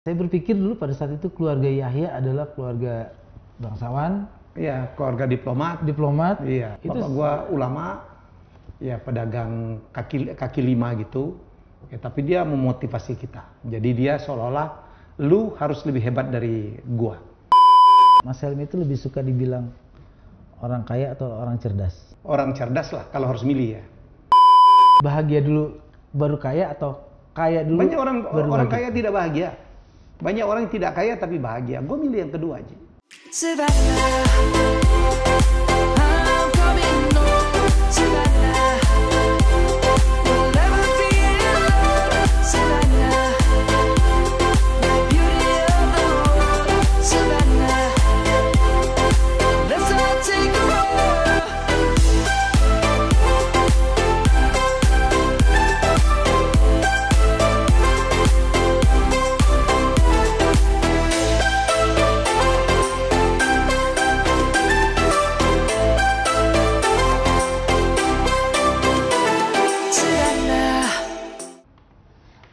Saya berpikir dulu pada saat itu keluarga Yahya adalah keluarga bangsawan, Iya, keluarga diplomat. diplomat. Iya, Itu bapak gua ulama, ya pedagang kaki lima gitu. Ya, tapi dia memotivasi kita. Jadi dia seolah-olah lu harus lebih hebat dari gua. Mas Helmi itu lebih suka dibilang orang kaya atau orang cerdas? Orang cerdas lah kalau harus milih ya. Bahagia dulu baru kaya atau kaya dulu Banyak baru orang bahagia? kaya tidak bahagia. Banyak orang yang tidak kaya tapi bahagia. Gue milih yang kedua aja.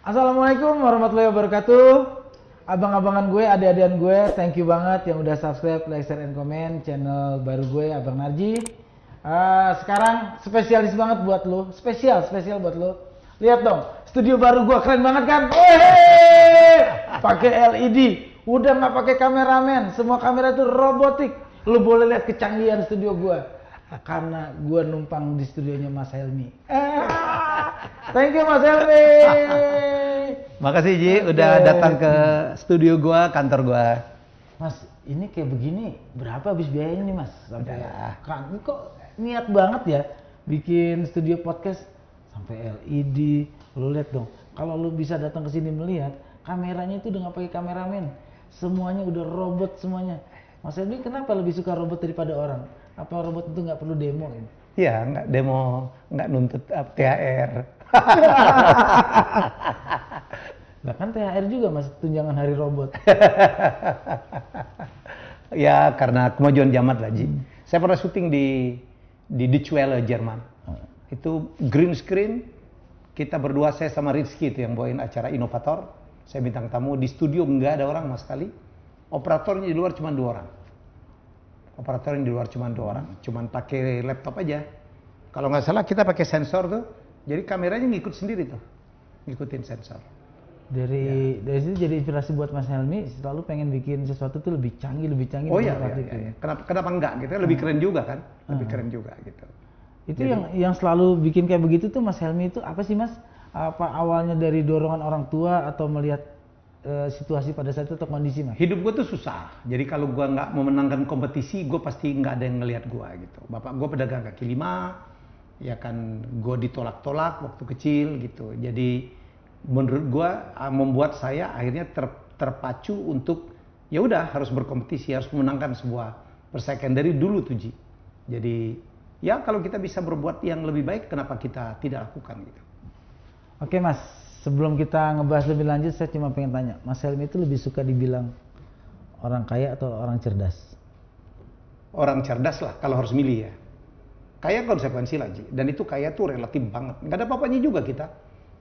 Assalamualaikum warahmatullahi wabarakatuh. Abang-abangan gue, adik-adikan gue, thank you banget yang udah subscribe, like, share, and comment channel baru gue, Abang Narji. Sekarang spesialis banget buat lo, spesial buat lo. Lihat dong, studio baru gue keren banget kan? Pakai LED, udah nggak pakai kameramen, semua kamera tuh robotik. Lo boleh lihat kecanggihan studio gue. Karena gue numpang di studionya Mas Helmi. Thank you Mas Helmi. Makasih Ji, udah datang ke studio gua, kantor gua. Mas, ini kayak begini berapa habis biayanya nih Mas? Sampai Udah. kan ini kok niat banget ya bikin studio podcast sampai LED. Lu lihat dong, kalau lu bisa datang ke sini melihat, kameranya itu udah nggak pakai kameramen. Semuanya udah robot semuanya. Mas Helmi kenapa lebih suka robot daripada orang? Apa robot itu nggak perlu demo ini? Iya, nggak demo, nggak nuntut THR. Lah kan THR juga Mas, tunjangan hari robot. Ya, karena kemajuan zaman lah Ji. Saya pernah syuting di Deutsche Welle, Jerman. Itu green screen, kita berdua, saya sama Rizky itu yang bawain acara inovator. Saya bintang tamu, di studio nggak ada orang sama sekali. Operatornya di luar cuma 2 orang. Operator yang di luar cuma 2 orang, cuma pakai laptop aja. Kalau nggak salah kita pakai sensor tuh, jadi kameranya ngikut sendiri tuh, ngikutin sensor. Dari situ jadi inspirasi buat Mas Helmi selalu pengen bikin sesuatu tuh lebih canggih Oh iya, dari waktu itu. iya. Kenapa enggak gitu? Lebih keren juga kan? Lebih keren juga gitu. Itu yang selalu bikin kayak begitu tuh Mas Helmi itu apa sih Mas? Apa awalnya dari dorongan orang tua atau melihat situasi pada saat itu atau kondisi Mas? Hidup gue tuh susah. Jadi kalau gue nggak memenangkan kompetisi, gue pasti nggak ada yang ngelihat gue gitu. Bapak gue pedagang kaki lima, ya kan gue ditolak-tolak waktu kecil gitu. Jadi menurut gue membuat saya akhirnya terpacu untuk ya udah harus berkompetisi, harus memenangkan sebuah persaingan dari dulu tuh Ji. Jadi ya kalau kita bisa berbuat yang lebih baik, kenapa kita tidak lakukan gitu. Oke Mas, sebelum kita ngebahas lebih lanjut, saya cuma pengen tanya, Mas Helmi itu lebih suka dibilang orang kaya atau orang cerdas? Orang cerdas lah kalau harus milih ya. Kaya konsekuensi lah Ji. Dan itu kaya tuh relatif banget. Nggak ada apa-apanya juga kita.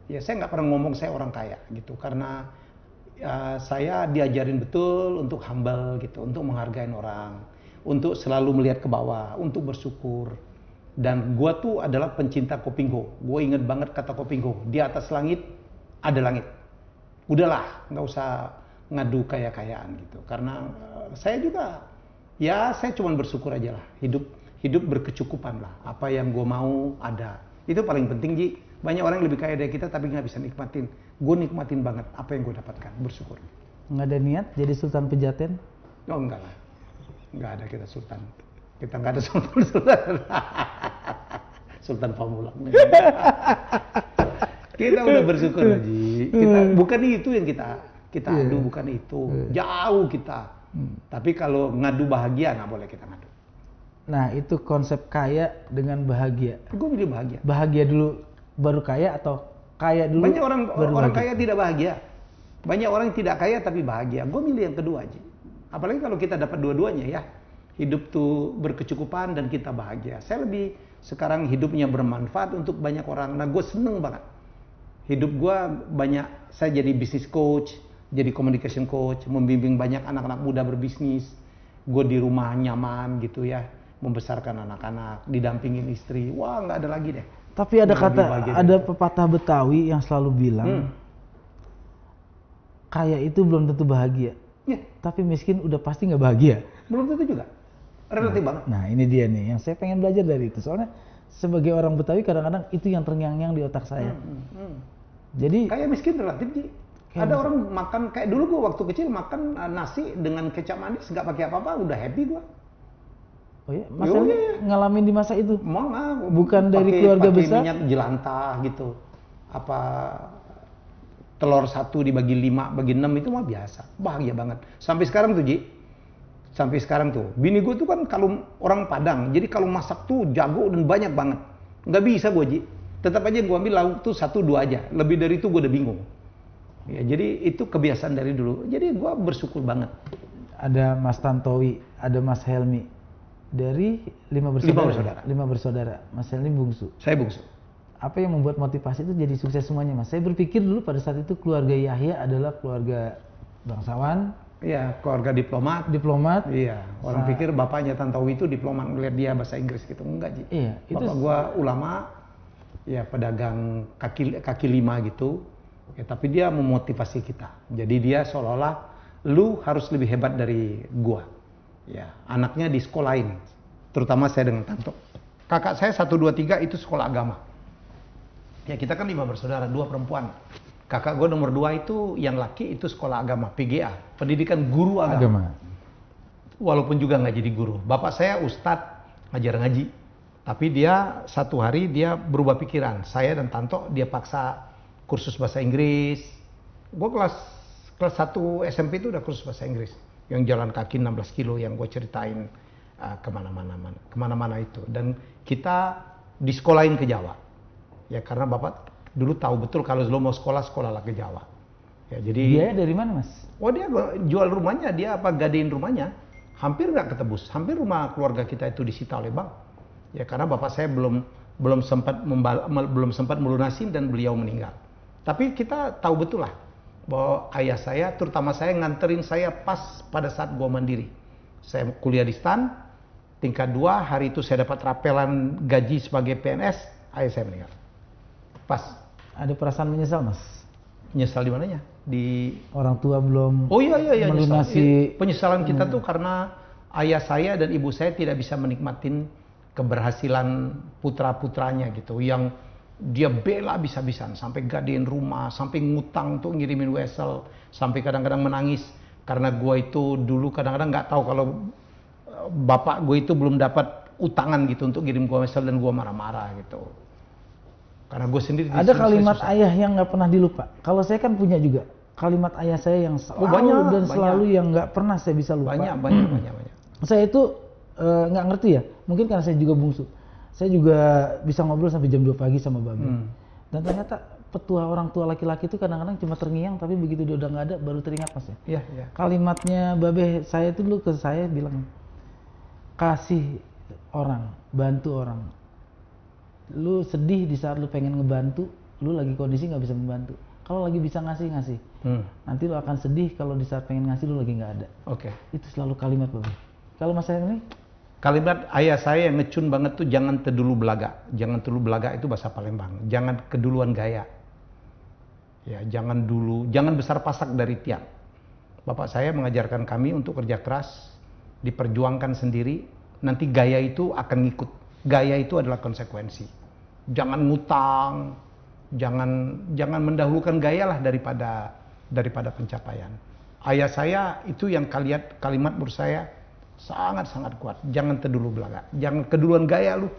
Ya saya nggak pernah ngomong saya orang kaya gitu. Karena saya diajarin betul untuk humble gitu. Untuk menghargai orang. Untuk selalu melihat ke bawah. Untuk bersyukur. Dan gua tuh adalah pencinta Kopingho. Gue inget banget kata Kopingho. Di atas langit ada langit. Udahlah, nggak usah ngadu kaya-kayaan gitu. Karena saya juga, ya saya cuma bersyukur aja lah. Hidup berkecukupan lah. Apa yang gue mau ada. Itu paling penting Ji. Banyak orang yang lebih kaya dari kita tapi nggak bisa nikmatin. Gue nikmatin banget apa yang gue dapatkan. Bersyukur. Nggak ada niat jadi Sultan Pejaten? Oh enggak lah. Nggak ada kita sultan. Kita nggak ada sultan. Sultan Pamulang. Kita udah bersyukur Ji. Bukan itu yang kita adu, bukan itu. Jauh kita. Tapi kalau ngadu bahagia nggak boleh kita ngadu. Nah itu konsep kaya dengan bahagia. Gue milih bahagia. Bahagia dulu baru kaya atau kaya dulu Banyak baru orang bahagia? kaya tidak bahagia. Banyak orang yang tidak kaya tapi bahagia. Gue milih yang kedua aja. Apalagi kalau kita dapat dua-duanya ya. Hidup tuh berkecukupan dan kita bahagia. Saya lebih sekarang hidupnya bermanfaat untuk banyak orang. Nah gue seneng banget. Hidup gue banyak, saya jadi business coach, jadi communication coach, membimbing banyak anak-anak muda berbisnis. Gue di rumah nyaman gitu ya, membesarkan anak-anak, didampingin istri. Wah, nggak ada lagi deh. Tapi ada Nggak lebih kata, bahagia ada dari itu. pepatah Betawi yang selalu bilang, kaya itu belum tentu bahagia, Ya, tapi miskin udah pasti nggak bahagia. belum tentu juga. Relatif banget. Nah ini dia nih, yang saya pengen belajar dari itu. Soalnya sebagai orang Betawi kadang-kadang itu yang terngiang-ngiang di otak saya. Jadi Kayak miskin relatif, Ji. Kayak Ada orang makan, kayak dulu gue waktu kecil makan nasi dengan kecap manis, nggak pakai apa-apa, udah happy gue. oh ya, Mas Helmi Iya. ngalamin di masa itu. Bukan dari pakai- keluarga pakai besar? minyak jelantah gitu. Apa telur 1 dibagi 5, bagi 6 itu mah biasa. Bahagia banget. Sampai sekarang tuh, Ji. Sampai sekarang tuh. Bini gue tuh kan kalau orang Padang, jadi kalau masak tuh jago dan banyak banget. Nggak bisa gue, Ji. Tetap aja gue ambil lauk tuh 1-2 aja. Lebih dari itu gue udah bingung. Ya, jadi itu kebiasaan dari dulu. Jadi gue bersyukur banget. Ada Mas Tantowi, ada Mas Helmi. Dari 5 bersaudara. bersaudara. 5 bersaudara. Mas Helmi bungsu. Saya bungsu. Apa yang membuat motivasi itu jadi sukses semuanya, Mas? Saya berpikir dulu pada saat itu keluarga Yahya adalah keluarga bangsawan, Iya, keluarga diplomat. diplomat. Iya, orang pikir bapaknya Tantowi itu diplomat, ngeliat dia bahasa Inggris gitu. Enggak, Ji. Iya, itu Bapak gua ulama, ya pedagang kaki lima gitu. Ya, tapi dia memotivasi kita. Jadi dia seolah-olah lu harus lebih hebat dari gua. Ya, anaknya di sekolahin. Terutama saya dengan Tanto. Kakak saya 1, 2, 3 itu sekolah agama. Ya, kita kan 5 bersaudara, 2 perempuan. Kakak gue nomor 2 itu yang laki itu sekolah agama, PGA, pendidikan guru agama. Walaupun juga nggak jadi guru. Bapak saya ustadz, ngajar ngaji. Tapi dia satu hari dia berubah pikiran. Saya dan Tanto dia paksa kursus bahasa Inggris. Gue kelas 1 SMP itu udah kursus bahasa Inggris. Yang jalan kaki 16 kilo yang gue ceritain kemana-mana itu. Dan kita disekolahin ke Jawa. Ya karena Bapak dulu tahu betul kalau lo mau sekolahlah ke Jawa. Ya, jadi Biaya dari mana, Mas? oh dia jual rumahnya, dia gadein rumahnya, hampir nggak ketebus, hampir rumah keluarga kita itu disita oleh bank. Ya karena bapak saya belum sempat melunasin dan beliau meninggal. Tapi kita tahu betul lah bahwa ayah saya, terutama saya nganterin saya pas pada saat gua mandiri. Saya kuliah di STAN, tingkat 2, hari itu saya dapat rapelan gaji sebagai PNS, ayah saya meninggal. Pas. Ada perasaan menyesal, Mas? Nyesal di mananya? Di Orang tua belum Oh iya melunasi. penyesalan kita tuh karena ayah saya dan ibu saya tidak bisa menikmatin keberhasilan putra-putranya gitu yang dia bela bisa-bisan sampai gadein rumah, sampai ngutang tuh ngirimin wesel, sampai kadang-kadang menangis karena gua itu dulu kadang-kadang nggak tahu kalau bapak gue itu belum dapat utangan gitu untuk kirim gua wesel dan gua marah-marah gitu. Karena gue sendiri Ada kalimat ayah yang nggak pernah dilupa. Kalau saya kan punya juga kalimat ayah saya yang selalu selalu yang nggak pernah saya bisa lupa. Banyak. Saya itu nggak ngerti ya. Mungkin karena saya juga bungsu. Saya juga bisa ngobrol sampai jam 2 pagi sama Babe. Dan ternyata petua orang tua laki-laki itu kadang-kadang cuma terngiang, tapi begitu dia udah nggak ada baru teringat, Mas ya. Iya. Kalimatnya Babe saya itu dulu ke saya bilang, kasih orang, bantu orang. Lu sedih di saat lu pengen ngebantu, lu lagi kondisi nggak bisa membantu. Kalau lagi bisa ngasih. Nanti lu akan sedih kalau di saat pengen ngasih lu lagi nggak ada. Oke. Itu selalu kalimat Babe. Kalau Mas saya ini Kalimat ayah saya yang ngecun banget tuh jangan terdulu belaga. Jangan terdulu belaga itu bahasa Palembang. Jangan keduluan gaya. Ya, jangan besar pasak dari tiang. Bapak saya mengajarkan kami untuk kerja keras, diperjuangkan sendiri, nanti gaya itu akan ngikut. Gaya itu adalah konsekuensi. Jangan ngutang, jangan mendahulukan gaya lah daripada pencapaian. Ayah saya itu yang kalimat menurut saya sangat-sangat kuat. Jangan terdulu belaga. Jangan keduluan gaya lu.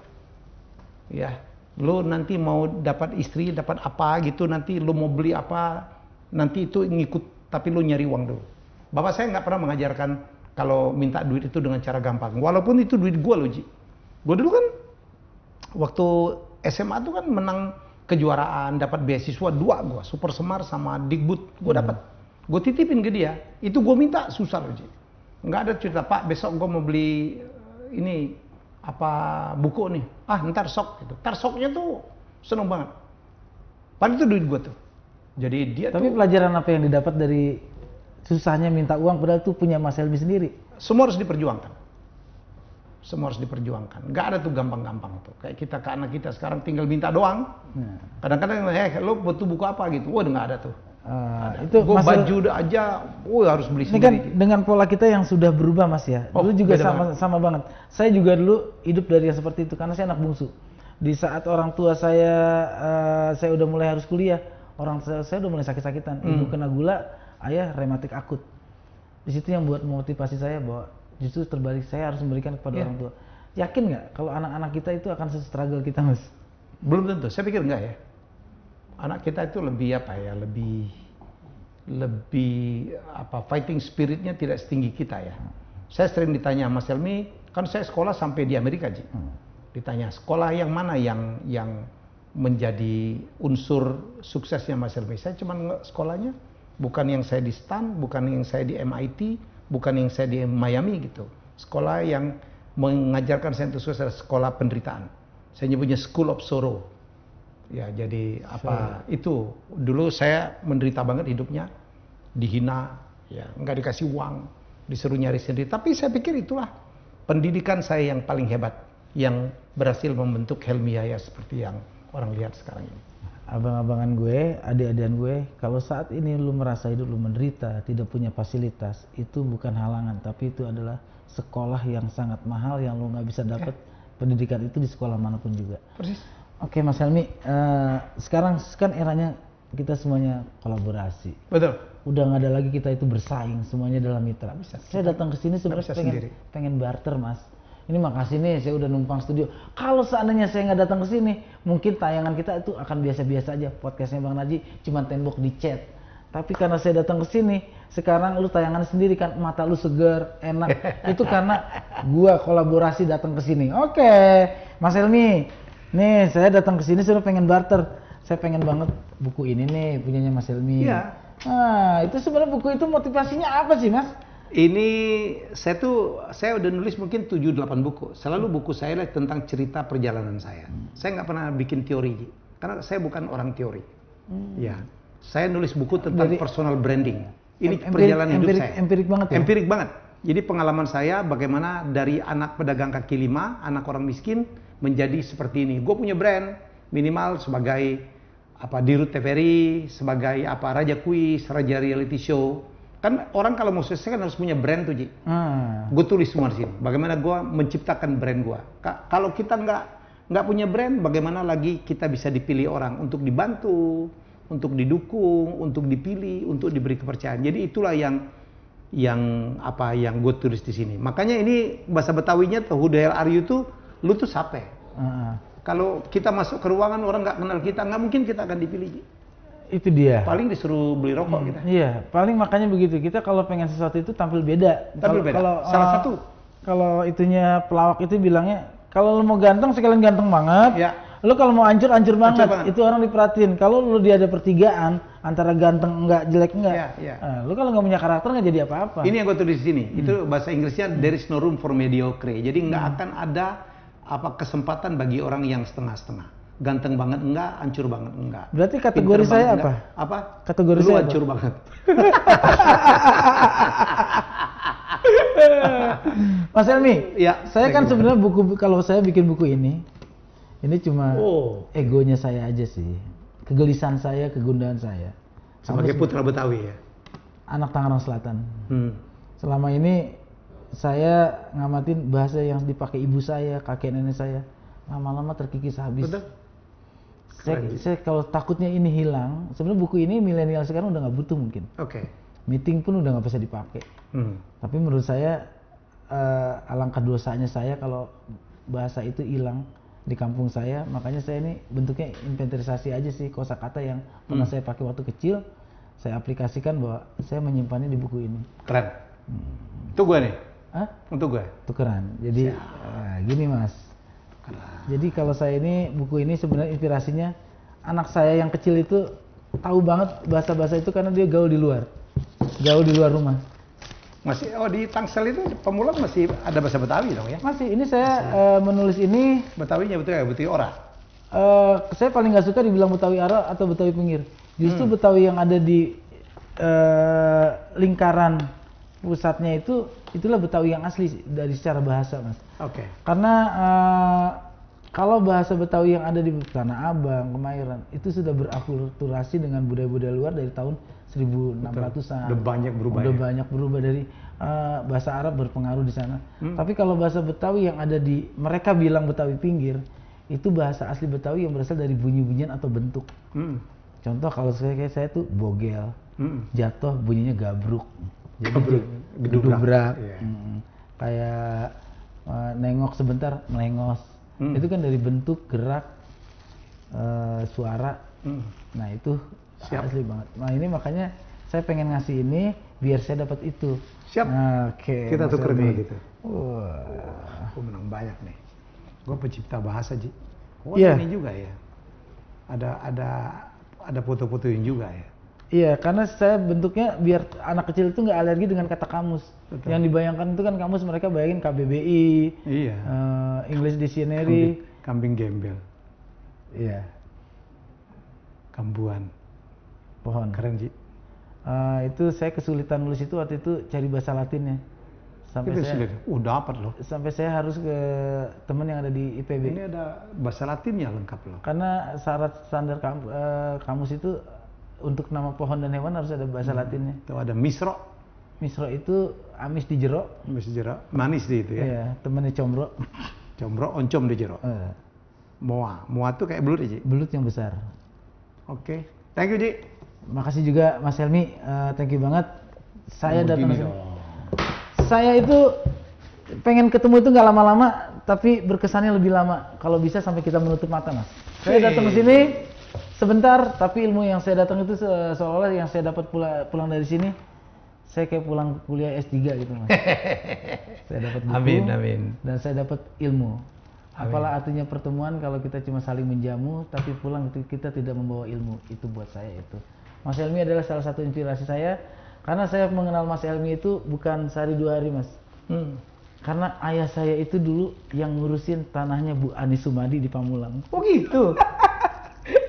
Ya, lu nanti mau dapat istri, dapat apa gitu, nanti lu mau beli apa, nanti itu ngikut, tapi lu nyari uang dulu. Bapak saya nggak pernah mengajarkan kalau minta duit itu dengan cara gampang. Walaupun itu duit gua loh, Ji. Gue dulu kan waktu SMA tuh kan menang kejuaraan, dapat beasiswa 2 gua, Super Semar sama Dikbud, gua dapat. Gue titipin ke dia, itu gue minta susah loh, Ji. Nggak ada cerita, Pak besok gue mau beli ini apa buku nih, ntar sok gitu. Ntar soknya tuh seneng banget. Padahal itu duit gue tuh. Jadi dia tapi tuh pelajaran apa yang didapat dari susahnya minta uang padahal tuh punya Mas Helmi sendiri. Semua harus diperjuangkan. Semua harus diperjuangkan. Nggak ada tuh gampang-gampang tuh. Kayak kita ke anak kita sekarang tinggal minta doang. Kadang-kadang, lo butuh buku apa gitu. Wah, nggak ada tuh. Itu Gue baju aja, harus beli ini kan sendiri. dengan pola kita yang sudah berubah Mas ya. Dulu juga sama banget. Saya juga dulu hidup dari yang seperti itu karena saya anak bungsu. Di saat orang tua saya udah mulai harus kuliah, orang saya udah mulai sakit-sakitan. Ibu kena gula, ayah rematik akut. Di situ yang buat motivasi saya bahwa justru terbalik, saya harus memberikan kepada orang tua. Yakin nggak kalau anak-anak kita itu akan se-struggle kita Mas? Belum tentu, saya pikir enggak ya. Anak kita itu lebih fighting spiritnya tidak setinggi kita ya. Saya sering ditanya Mas Helmi, kan saya sekolah sampai di Amerika Ji. Ditanya sekolah yang mana yang menjadi unsur suksesnya Mas Helmi. Saya cuma sekolahnya bukan yang saya di Stan, bukan yang saya di MIT, bukan yang saya di Miami gitu. Sekolah yang mengajarkan saya untuk sukses adalah sekolah penderitaan. Saya nyebutnya School of Sorrow. Ya, jadi itu dulu saya menderita banget hidupnya, dihina, ya nggak dikasih uang, disuruh nyari sendiri. Tapi saya pikir itulah pendidikan saya yang paling hebat, yang berhasil membentuk Helmi Yahya seperti yang orang lihat sekarang ini. Abang-abangan gue, adik-adikan gue, kalau saat ini lu merasa hidup lu menderita, tidak punya fasilitas, itu bukan halangan, tapi itu adalah sekolah yang sangat mahal yang lu nggak bisa dapat pendidikan itu di sekolah manapun juga. Persis. Oke Mas Helmi, sekarang kan eranya kita semuanya kolaborasi. Betul. Udah nggak ada lagi kita itu bersaing, semuanya dalam mitra. Saya datang ke sini sebenarnya pengen barter Mas. Ini makasih nih, saya udah numpang studio. Kalau seandainya saya nggak datang ke sini, mungkin tayangan kita itu akan biasa-biasa aja. Podcastnya Bang Naji cuma tembok di chat. Tapi karena saya datang ke sini, sekarang lu tayangan sendiri kan, mata lu segar, enak. Itu karena gua kolaborasi datang ke sini. Oke, Mas Helmi. Nih, saya datang ke sini sudah pengen barter. Saya pengen banget buku ini nih punyanya Mas Helmi. Iya. Nah, itu sebenarnya buku itu motivasinya apa sih, Mas? Ini saya udah nulis mungkin 7-8 buku. Selalu buku saya adalah tentang cerita perjalanan saya. Saya nggak pernah bikin teori, karena saya bukan orang teori. Ya, saya nulis buku tentang personal branding. Ini perjalanan hidup saya. Empirik banget ya? Empirik banget. Jadi pengalaman saya bagaimana dari anak pedagang kaki lima, anak orang miskin, menjadi seperti ini. Gue punya brand, minimal sebagai Dirut TVRI, sebagai Raja Kuis, Raja Reality Show. Kan orang kalau mau sukses kan harus punya brand tuh, Ji. Gue tulis semua di sini. Bagaimana gue menciptakan brand gue. Kalau kita nggak punya brand, bagaimana lagi kita bisa dipilih orang untuk dibantu, untuk didukung, untuk dipilih, untuk diberi kepercayaan. Jadi itulah yang gue tulis di sini. Makanya ini bahasa Betawinya tuh who the hell are you tuh, lu tuh siapa? Kalau kita masuk ke ruangan orang nggak kenal kita, nggak mungkin kita akan dipilih. Itu dia. Paling disuruh beli rokok kita. Iya, paling makanya begitu. Kita kalau pengen sesuatu itu tampil beda. Salah satu. Kalau itunya pelawak itu bilangnya, kalau lu mau ganteng sekalian ganteng banget. Ya. Lu kalau mau hancur banget. Itu orang diperhatiin. Kalau lu dia ada pertigaan antara ganteng enggak, jelek enggak. Lu kalau nggak punya karakter nggak jadi apa-apa. Ini yang gue tulis di sini. Itu bahasa Inggrisnya there is no room for mediocre. Jadi nggak akan ada kesempatan bagi orang yang setengah-setengah. Ganteng banget enggak, hancur banget enggak. Berarti kategori saya apa? Apa? Kategori lu saya hancur banget. Mas Helmi, ya, saya kan sebenarnya kalau saya bikin buku ini cuma egonya saya aja sih. Kegelisahan saya, kegundahan saya. Sebagai putra Betawi ya. Anak Tangerang Selatan. Selama ini saya ngamatin bahasa yang dipakai ibu saya, kakek nenek saya. Lama-lama terkikis habis. Betul. Saya kalau takutnya ini hilang, sebenarnya buku ini milenial sekarang udah nggak butuh mungkin. Meeting pun udah nggak bisa dipakai. Tapi menurut saya alangkah dosanya saya kalau bahasa itu hilang di kampung saya. Makanya saya ini bentuknya inventarisasi aja sih kosakata yang pernah saya pakai waktu kecil. Saya aplikasikan bahwa saya menyimpannya di buku ini. Keren. Itu gue nih. Untuk gue. Tukeran. Jadi gini Mas. Jadi kalau saya ini buku ini sebenarnya inspirasinya anak saya yang kecil itu tahu banget bahasa-bahasa itu karena dia gaul di luar rumah. Masih di Tangsel itu Pemulang masih ada bahasa Betawi dong ya? Masih. Ini saya menulis ini Betawinya betul ya, Betawi ora. Saya paling nggak suka dibilang Betawi Ara atau Betawi pinggir. Justru Betawi yang ada di lingkaran pusatnya itulah Betawi yang asli dari secara bahasa, Mas. Oke. Karena kalau bahasa Betawi yang ada di Tanah Abang, Kemayoran itu sudah berakulturasi dengan budaya-budaya luar dari tahun 1600-an. Udah banyak berubah. Udah Ya? banyak berubah dari bahasa Arab berpengaruh di sana. Tapi kalau bahasa Betawi yang ada di mereka bilang Betawi pinggir, itu bahasa asli Betawi yang berasal dari bunyi-bunyian atau bentuk. Contoh kalau kayak saya tuh bogel, jatuh bunyinya gabruk. Jadi gedubrak. Iya. Kayak nengok sebentar melengos. Itu kan dari bentuk, gerak, suara. Nah itu Siap. asli banget. Nah ini makanya saya pengen ngasih ini biar saya dapat itu. Siap. Nah, oke. Kita Mas tuker Helmi. dulu gitu. Wah. Aku menang banyak nih. Gue pencipta bahasa, Ji. Oh, Iya. ini juga ya. Ada foto-fotoin juga ya. Iya, karena saya bentuknya biar anak kecil itu nggak alergi dengan kata kamus. Betul. Yang dibayangkan itu kan kamus mereka bayangin KBBI, Iya. English Dictionary. Kambing gembel, Iya, kambuan. pohon. Keren, Ji. Itu saya kesulitan nulis itu waktu itu cari bahasa Latinnya. Itu sulit. Dapat loh. Sampai saya harus ke teman yang ada di IPB. Ini ada bahasa Latinnya lengkap loh. Karena syarat standar kamus itu untuk nama pohon dan hewan harus ada bahasa Latinnya. Tuh ada misro, Misro itu amis di jero. manis di itu ya. Iya, temannya combro. Combro, oncom di jero. Moa tuh kayak belut ya, Ji. Belut yang besar. Oke. Thank you, Ji. Makasih juga Mas Helmi, thank you banget. Saya datang Begini ke sini. dong. Saya itu pengen ketemu itu nggak lama-lama, tapi berkesannya lebih lama. Kalau bisa sampai kita menutup mata, Mas. Saya datang ke sini sebentar, tapi ilmu yang saya datang itu seolah-olah yang saya dapat pulang dari sini, saya kayak pulang kuliah S3 gitu, Mas. Saya dapat buku, Amin. dan saya dapat ilmu. Apalah artinya pertemuan kalau kita cuma saling menjamu, tapi pulang itu kita tidak membawa ilmu. Itu buat saya itu. Mas Helmi adalah salah satu inspirasi saya, karena saya mengenal Mas Helmi itu bukan sehari dua hari, Mas. Karena ayah saya itu dulu yang ngurusin tanahnya Bu Ani Sumadi di Pamulang. Oh gitu.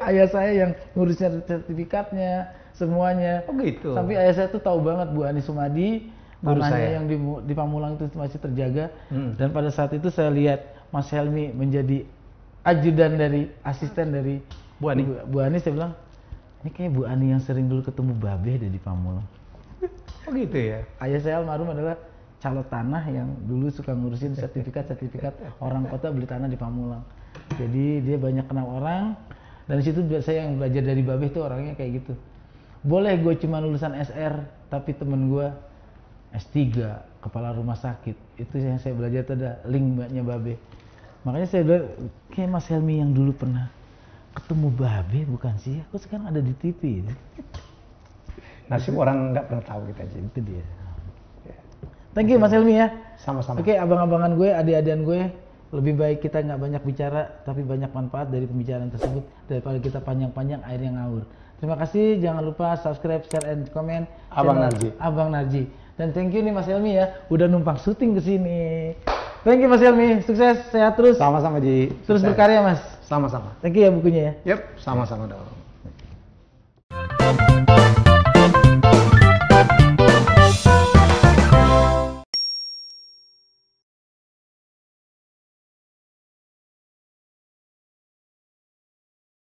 Ayah saya yang ngurusin sertifikatnya, semuanya. Oh gitu. Sampai ayah saya tuh tahu banget Bu Ani Sumadi, Guru tanahnya saya. yang di Pamulang itu masih terjaga. Dan pada saat itu saya lihat Mas Helmi menjadi ajudan dari asisten dari Bu Ani. Bu Ani, saya bilang, ini kayak Bu Ani yang sering dulu ketemu Babe deh di Pamulang. Oh gitu ya. Ayah saya almarhum adalah calon tanah yang dulu suka ngurusin sertifikat orang kota beli tanah di Pamulang. Jadi dia banyak kenal orang, dan disitu saya yang belajar dari Babe tuh orangnya kayak gitu. Boleh gue cuma lulusan SR, tapi temen gue S3, kepala rumah sakit. Itu yang saya belajar tuh ada linknya Babe. Makanya saya bilang, kayak Mas Helmi yang dulu pernah ketemu Babe bukan sih? Kok sekarang ada di TV? Nasib orang nggak pernah tahu kita, Ji. Itu dia. Thank you Mas Helmi ya. Sama-sama. Oke, abang-abangan gue, adik-adikan gue, lebih baik kita nggak banyak bicara, tapi banyak manfaat dari pembicaraan tersebut daripada kita panjang-panjang airnya ngawur. Terima kasih, jangan lupa subscribe, share, and comment. Abang channel Narji. Abang Narji. Dan thank you nih Mas Helmi ya, udah numpang syuting ke sini. Thank you Mas Helmi, sukses, sehat terus. Sama-sama, Ji. Terus Sukses. berkarya Mas. Sama-sama. Thank you ya bukunya ya. Yep, sama-sama dong.